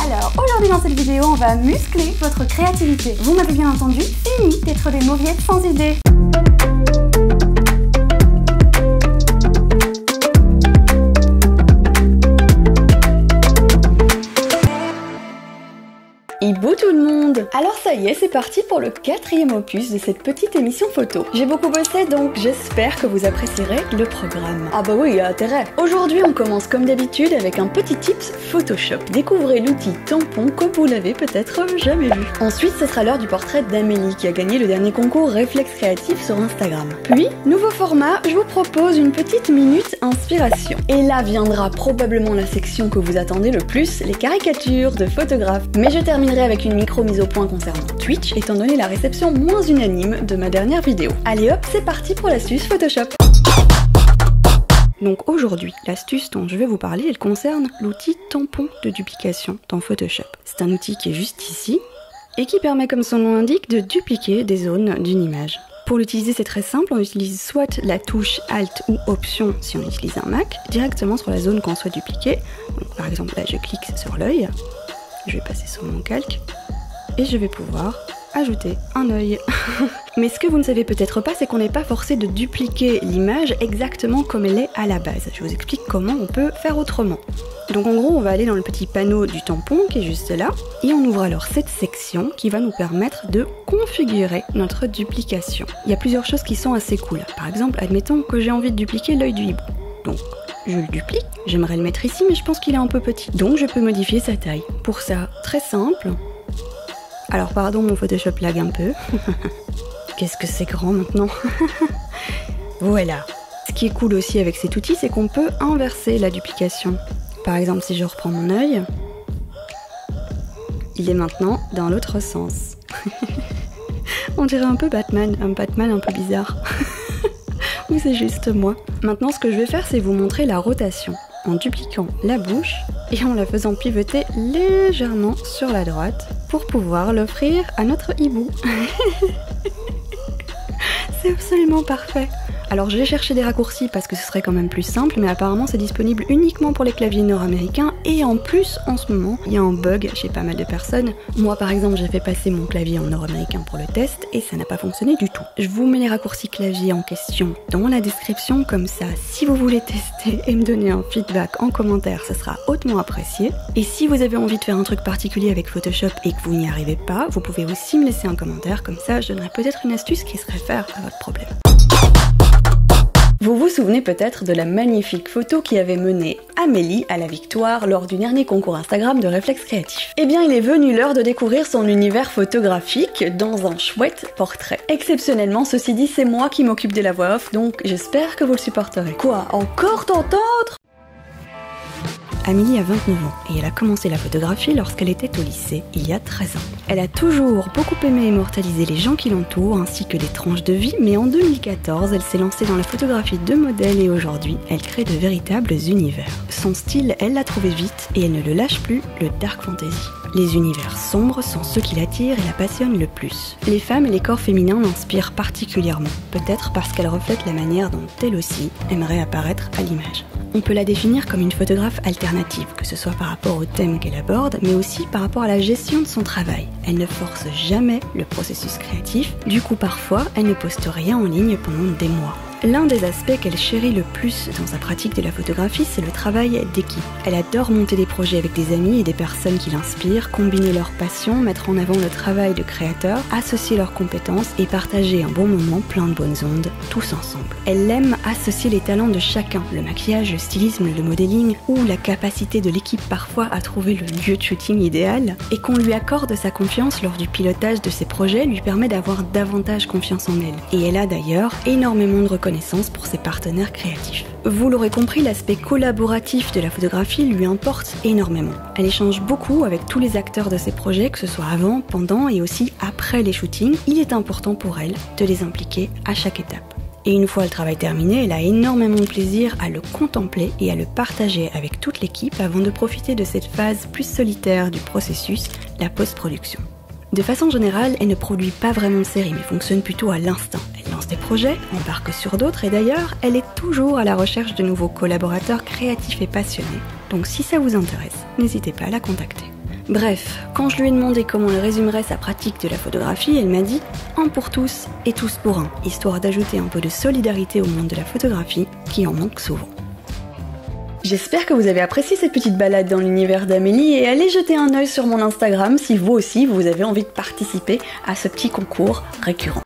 Alors aujourd'hui dans cette vidéo, on va muscler votre créativité. Vous m'avez bien entendu, fini d'être des mauviettes sans idées. Ibo tout le monde! Alors ça y est, c'est parti pour le 4e opus de cette petite émission photo. J'ai beaucoup bossé donc j'espère que vous apprécierez le programme. Ah bah oui, il y a intérêt! Aujourd'hui on commence comme d'habitude avec un petit tips Photoshop. Découvrez l'outil tampon comme vous l'avez peut-être jamais vu. Ensuite ce sera l'heure du portrait d'Amélie qui a gagné le dernier concours Réflexe Créatif sur Instagram. Puis, nouveau format, je vous propose une petite minute inspiration. Et là viendra probablement la section que vous attendez le plus, les caricatures de photographes. Mais je terminerai avec une micro mise au point concernant Twitch, étant donné la réception moins unanime de ma dernière vidéo. Allez hop, c'est parti pour l'astuce Photoshop. Donc aujourd'hui, l'astuce dont je vais vous parler, elle concerne l'outil tampon de duplication dans Photoshop. C'est un outil qui est juste ici, et qui permet, comme son nom l'indique, de dupliquer des zones d'une image. Pour l'utiliser, c'est très simple, on utilise soit la touche Alt ou Option si on utilise un Mac, directement sur la zone qu'on souhaite dupliquer. Donc, par exemple, là je clique sur l'œil. Je vais passer sur mon calque et je vais pouvoir ajouter un œil. Mais ce que vous ne savez peut-être pas, c'est qu'on n'est pas forcé de dupliquer l'image exactement comme elle est à la base. Je vous explique comment on peut faire autrement. Donc en gros, on va aller dans le petit panneau du tampon qui est juste là et on ouvre alors cette section qui va nous permettre de configurer notre duplication. Il y a plusieurs choses qui sont assez cool. Par exemple, admettons que j'ai envie de dupliquer l'œil du hibou. Donc, je le duplique, j'aimerais le mettre ici, mais je pense qu'il est un peu petit. Donc je peux modifier sa taille. Pour ça, très simple. Alors pardon, mon Photoshop lag un peu. Qu'est-ce que c'est grand maintenant. Voilà. Ce qui est cool aussi avec cet outil, c'est qu'on peut inverser la duplication. Par exemple, si je reprends mon œil, il est maintenant dans l'autre sens. On dirait un peu Batman un peu bizarre. Ou c'est juste moi. Maintenant, ce que je vais faire, c'est vous montrer la rotation en dupliquant la bouche et en la faisant pivoter légèrement sur la droite pour pouvoir l'offrir à notre hibou. C'est absolument parfait. Alors j'ai cherché des raccourcis parce que ce serait quand même plus simple, mais apparemment c'est disponible uniquement pour les claviers nord-américains et en plus en ce moment il y a un bug chez pas mal de personnes. Moi par exemple j'ai fait passer mon clavier en nord-américain pour le test et ça n'a pas fonctionné du tout. Je vous mets les raccourcis clavier en question dans la description, comme ça si vous voulez tester et me donner un feedback en commentaire, ça sera hautement apprécié. Et si vous avez envie de faire un truc particulier avec Photoshop et que vous n'y arrivez pas, vous pouvez aussi me laisser un commentaire, comme ça je donnerai peut-être une astuce qui serait faire à votre problème. Vous vous souvenez peut-être de la magnifique photo qui avait mené Amélie à la victoire lors du dernier concours Instagram de Réflexe Créatif. Eh bien, il est venu l'heure de découvrir son univers photographique dans un chouette portrait. Exceptionnellement, ceci dit, c'est moi qui m'occupe de la voix off, donc j'espère que vous le supporterez. Quoi, encore t'entendre ? Amélie a 29 ans et elle a commencé la photographie lorsqu'elle était au lycée, il y a 13 ans. Elle a toujours beaucoup aimé immortaliser les gens qui l'entourent ainsi que les tranches de vie, mais en 2014, elle s'est lancée dans la photographie de modèle et aujourd'hui, elle crée de véritables univers. Son style, elle l'a trouvé vite et elle ne le lâche plus, le dark fantasy. Les univers sombres sont ceux qui l'attirent et la passionnent le plus. Les femmes et les corps féminins l'inspirent particulièrement, peut-être parce qu'elle reflète la manière dont elle aussi aimerait apparaître à l'image. On peut la définir comme une photographe alternative, que ce soit par rapport au thème qu'elle aborde, mais aussi par rapport à la gestion de son travail. Elle ne force jamais le processus créatif, du coup parfois elle ne poste rien en ligne pendant des mois. L'un des aspects qu'elle chérit le plus dans sa pratique de la photographie, c'est le travail d'équipe. Elle adore monter des projets avec des amis et des personnes qui l'inspirent, combiner leurs passions, mettre en avant le travail de créateur, associer leurs compétences et partager un bon moment plein de bonnes ondes, tous ensemble. Elle aime associer les talents de chacun, le maquillage, le stylisme, le modeling ou la capacité de l'équipe parfois à trouver le lieu de shooting idéal, et qu'on lui accorde sa confiance lors du pilotage de ses projets lui permet d'avoir davantage confiance en elle. Et elle a d'ailleurs énormément de reconnaissance pour ses partenaires créatifs. Vous l'aurez compris, l'aspect collaboratif de la photographie lui importe énormément. Elle échange beaucoup avec tous les acteurs de ses projets, que ce soit avant, pendant et aussi après les shootings. Il est important pour elle de les impliquer à chaque étape. Et une fois le travail terminé, elle a énormément de plaisir à le contempler et à le partager avec toute l'équipe avant de profiter de cette phase plus solitaire du processus, la post-production. De façon générale, elle ne produit pas vraiment de séries, mais fonctionne plutôt à l'instinct. Elle lance des projets, embarque sur d'autres, et d'ailleurs, elle est toujours à la recherche de nouveaux collaborateurs créatifs et passionnés. Donc si ça vous intéresse, n'hésitez pas à la contacter. Bref, quand je lui ai demandé comment elle résumerait sa pratique de la photographie, elle m'a dit « un pour tous et tous pour un », histoire d'ajouter un peu de solidarité au monde de la photographie qui en manque souvent. J'espère que vous avez apprécié cette petite balade dans l'univers d'Amélie et allez jeter un œil sur mon Instagram si vous aussi vous avez envie de participer à ce petit concours récurrent.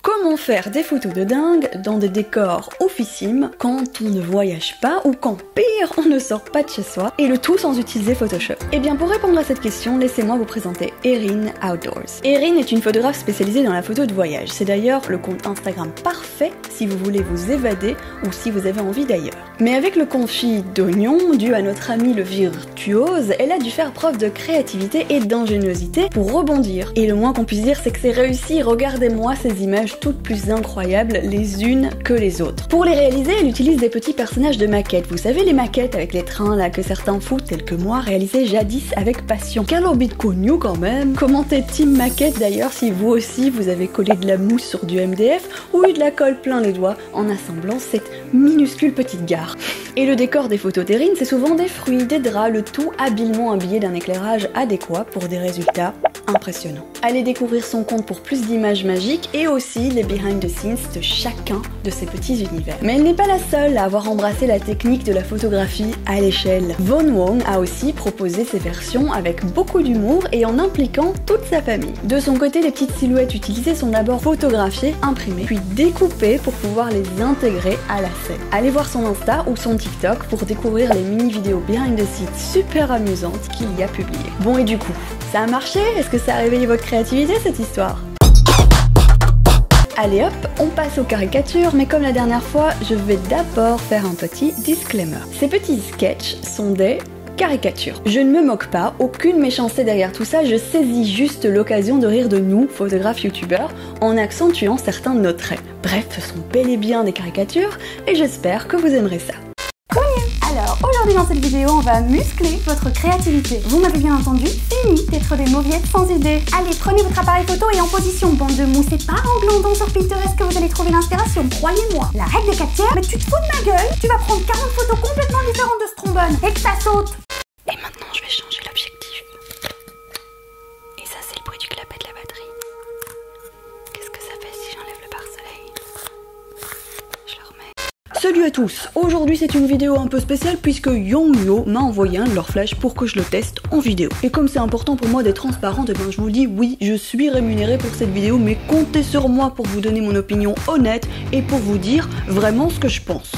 Comment faire des photos de dingue dans des décors oufissimes quand on ne voyage pas ou quand pire on ne sort pas de chez soi et le tout sans utiliser Photoshop? Et bien pour répondre à cette question, laissez-moi vous présenter Erin Outdoors. Erin est une photographe spécialisée dans la photo de voyage. C'est d'ailleurs le compte Instagram parfait si vous voulez vous évader ou si vous avez envie d'ailleurs. Mais avec le confit d'oignon dû à notre ami le virtuose, elle a dû faire preuve de créativité et d'ingéniosité pour rebondir. Et le moins qu'on puisse dire c'est que c'est réussi, regardez-moi ces images toutes plus incroyables les unes que les autres. Pour les réaliser, elle utilise des petits personnages de maquettes. Vous savez les maquettes avec les trains là que certains fous tels que moi réalisaient jadis avec passion. Quel orbite connu quand même. Commentez Team Maquette d'ailleurs si vous aussi vous avez collé de la mousse sur du MDF ou eu de la colle plein les doigts en assemblant cette minuscule petite gare. Et le décor des photos d'Erin, c'est souvent des fruits, des draps, le tout habilement habillé d'un éclairage adéquat pour des résultats impressionnants. Allez découvrir son compte pour plus d'images magiques et aussi les behind the scenes de chacun de ces petits univers. Mais elle n'est pas la seule à avoir embrassé la technique de la photographie à l'échelle. Von Wong a aussi proposé ses versions avec beaucoup d'humour et en impliquant toute sa famille. De son côté, les petites silhouettes utilisées sont d'abord photographiées, imprimées, puis découpées pour pouvoir les intégrer à la scène. Allez voir son Insta ou son TikTok pour découvrir les mini-vidéos behind the scenes super amusantes qu'il y a publiées. Bon et du coup, ça a marché? Est-ce que ça a réveillé votre créativité cette histoire? Allez hop, on passe aux caricatures, mais comme la dernière fois, je vais d'abord faire un petit disclaimer. Ces petits sketchs sont des caricatures. Je ne me moque pas, aucune méchanceté derrière tout ça, je saisis juste l'occasion de rire de nous, photographes youtubeurs, en accentuant certains de nos traits. Bref, ce sont bel et bien des caricatures, et j'espère que vous aimerez ça. Alors, aujourd'hui dans cette vidéo, on va muscler votre créativité. Vous m'avez bien entendu, fini d'être des mauviettes sans idée. Allez, prenez votre appareil photo et en position, bande de mou. C'est pas en glandant sur Pinterest que vous allez trouver l'inspiration, croyez-moi. La règle des 4 tiers, mais tu te fous de ma gueule? Tu vas prendre 40 photos complètement différentes de ce trombone et que ça saute. Et maintenant, je vais changer l'objectif. Et ça, c'est le bruit du clapet de la batterie. Qu'est-ce que ça fait si j'enlève le pare-soleil? Je le remets. Salut à tous! Aujourd'hui c'est une vidéo un peu spéciale puisque YongYo m'a envoyé un de leurs flashs pour que je le teste en vidéo. Et comme c'est important pour moi d'être transparente, et bien je vous dis oui, je suis rémunérée pour cette vidéo, mais comptez sur moi pour vous donner mon opinion honnête et pour vous dire vraiment ce que je pense.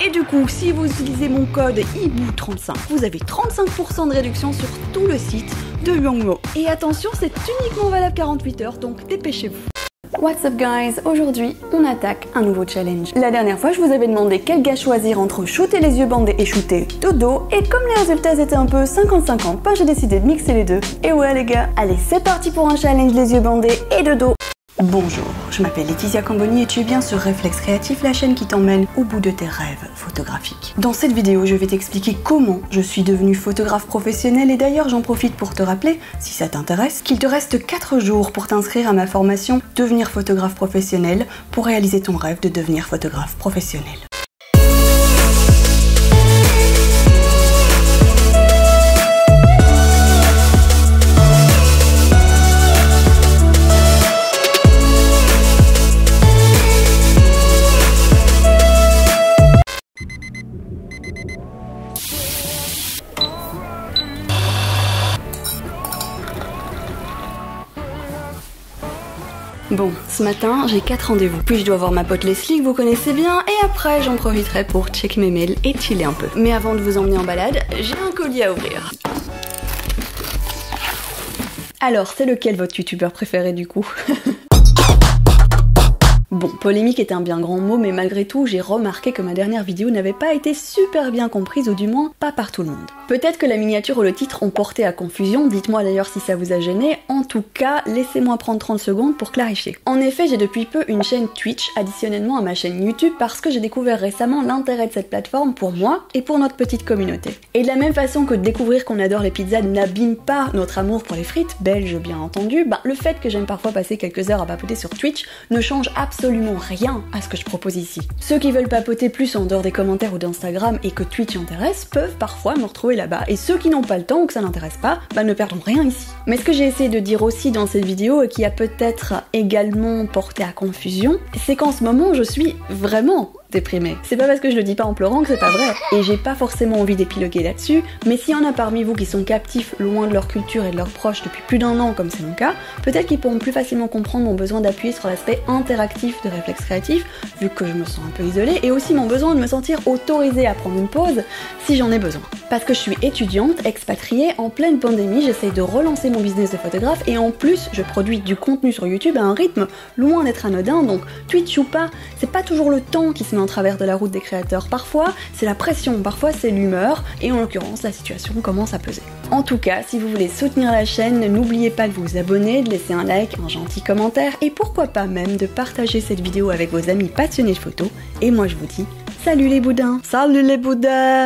Et du coup, si vous utilisez mon code IBOU35, vous avez 35% de réduction sur tout le site de YongYo. Et attention, c'est uniquement valable 48 heures, donc dépêchez-vous. What's up guys, aujourd'hui on attaque un nouveau challenge. La dernière fois je vous avais demandé quel gars choisir entre shooter les yeux bandés et shooter de dos, et comme les résultats étaient un peu 50-50, bah j'ai décidé de mixer les deux. Et ouais les gars, allez c'est parti pour un challenge les yeux bandés et de dos. Bonjour, je m'appelle Laetitia Camboni et tu es bien sur Réflexe Créatif, la chaîne qui t'emmène au bout de tes rêves photographiques. Dans cette vidéo, je vais t'expliquer comment je suis devenue photographe professionnelle et d'ailleurs j'en profite pour te rappeler, si ça t'intéresse, qu'il te reste 4 jours pour t'inscrire à ma formation Devenir photographe professionnel pour réaliser ton rêve de devenir photographe professionnel. Bon, ce matin, j'ai 4 rendez-vous. Puis je dois voir ma pote Leslie que vous connaissez bien et après j'en profiterai pour check mes mails et chiller un peu. Mais avant de vous emmener en balade, j'ai un colis à ouvrir. Alors, c'est lequel votre youtubeur préféré du coup? Bon, polémique est un bien grand mot, mais malgré tout, j'ai remarqué que ma dernière vidéo n'avait pas été super bien comprise, ou du moins pas par tout le monde. Peut-être que la miniature ou le titre ont porté à confusion, dites-moi d'ailleurs si ça vous a gêné, en tout cas, laissez-moi prendre 30 secondes pour clarifier. En effet, j'ai depuis peu une chaîne Twitch additionnellement à ma chaîne YouTube parce que j'ai découvert récemment l'intérêt de cette plateforme pour moi et pour notre petite communauté. Et de la même façon que de découvrir qu'on adore les pizzas n'abîme pas notre amour pour les frites, belges bien entendu, le fait que j'aime parfois passer quelques heures à papoter sur Twitch ne change absolument absolument rien à ce que je propose ici. Ceux qui veulent papoter plus en dehors des commentaires ou d'Instagram et que Twitch intéresse peuvent parfois me retrouver là-bas, et ceux qui n'ont pas le temps ou que ça n'intéresse pas, ne perdront rien ici. Mais ce que j'ai essayé de dire aussi dans cette vidéo et qui a peut-être également porté à confusion, c'est qu'en ce moment je suis vraiment déprimée. C'est pas parce que je le dis pas en pleurant que c'est pas vrai, et j'ai pas forcément envie d'épiloguer là-dessus, mais s'il y en a parmi vous qui sont captifs loin de leur culture et de leurs proches depuis plus d'1 an comme c'est mon cas, peut-être qu'ils pourront plus facilement comprendre mon besoin d'appuyer sur l'aspect interactif de Réflexe Créatif, vu que je me sens un peu isolée, et aussi mon besoin de me sentir autorisée à prendre une pause si j'en ai besoin. Parce que je suis étudiante, expatriée, en pleine pandémie, j'essaye de relancer mon business de photographe, et en plus je produis du contenu sur YouTube à un rythme loin d'être anodin, donc Twitch ou pas, c'est pas toujours le temps qui se met en travers de la route des créateurs. Parfois c'est la pression, parfois c'est l'humeur, et en l'occurrence la situation commence à peser. En tout cas, si vous voulez soutenir la chaîne, n'oubliez pas de vous abonner, de laisser un like, un gentil commentaire, et pourquoi pas même de partager cette vidéo avec vos amis passionnés de photos. Et moi je vous dis, salut les boudins! Salut les boudins!